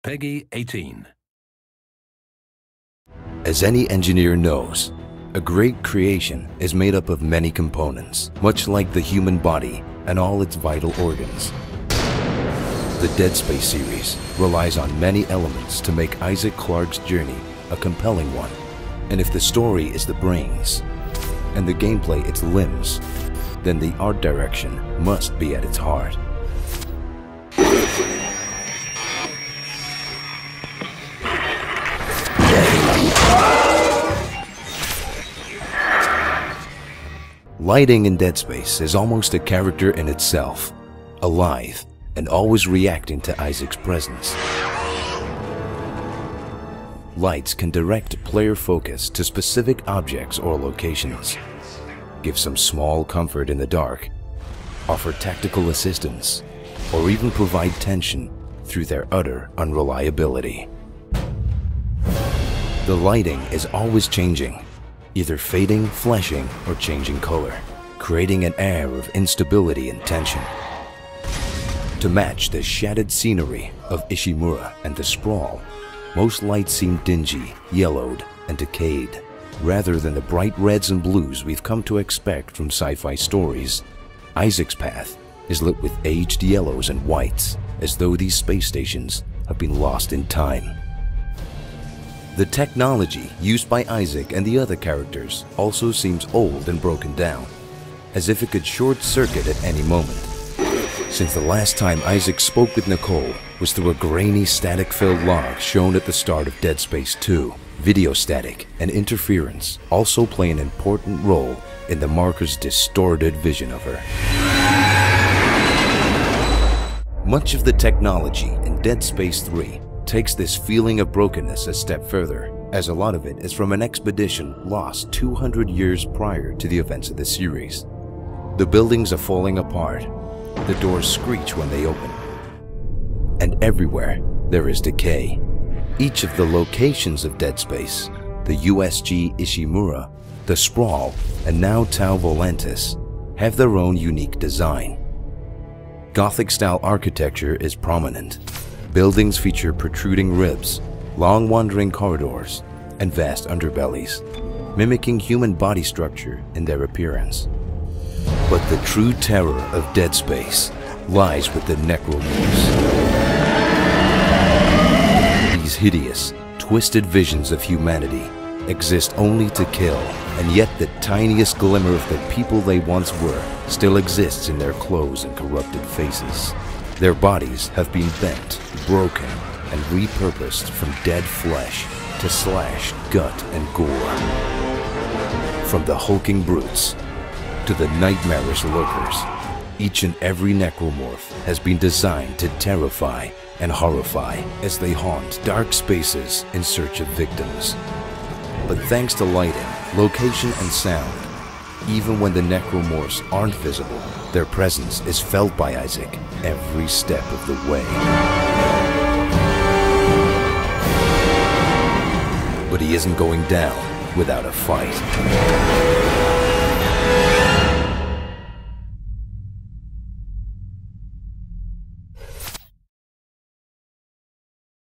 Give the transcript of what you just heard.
Peggy 18. As any engineer knows, a great creation is made up of many components, much like the human body and all its vital organs. The Dead Space series relies on many elements to make Isaac Clarke's journey a compelling one. And if the story is the brains, and the gameplay its limbs, then the art direction must be at its heart. Lighting in Dead Space is almost a character in itself, alive and always reacting to Isaac's presence. Lights can direct player focus to specific objects or locations, give some small comfort in the dark, offer tactical assistance, or even provide tension through their utter unreliability. The lighting is always changing, either fading, flashing, or changing color, creating an air of instability and tension. To match the shattered scenery of Ishimura and the sprawl, most lights seem dingy, yellowed, and decayed. Rather than the bright reds and blues we've come to expect from sci-fi stories, Isaac's path is lit with aged yellows and whites, as though these space stations have been lost in time. The technology used by Isaac and the other characters also seems old and broken down, as if it could short-circuit at any moment. Since the last time Isaac spoke with Nicole was through a grainy static-filled log shown at the start of Dead Space 2, video static and interference also play an important role in the marker's distorted vision of her. Much of the technology in Dead Space 3 takes this feeling of brokenness a step further, as a lot of it is from an expedition lost 200 years prior to the events of the series. The buildings are falling apart, the doors screech when they open, and everywhere there is decay. Each of the locations of Dead Space, the USG Ishimura, the Sprawl, and now Tau Volantis, have their own unique design. Gothic-style architecture is prominent. Buildings feature protruding ribs, long wandering corridors, and vast underbellies, mimicking human body structure in their appearance. But the true terror of Dead Space lies with the Necromorphs. These hideous, twisted visions of humanity exist only to kill, and yet the tiniest glimmer of the people they once were still exists in their clothes and corrupted faces. Their bodies have been bent, broken, and repurposed from dead flesh to slash, gut, and gore. From the hulking brutes to the nightmarish lurkers, each and every necromorph has been designed to terrify and horrify as they haunt dark spaces in search of victims. But thanks to lighting, location, and sound, even when the necromorphs aren't visible, their presence is felt by Isaac every step of the way. But he isn't going down without a fight.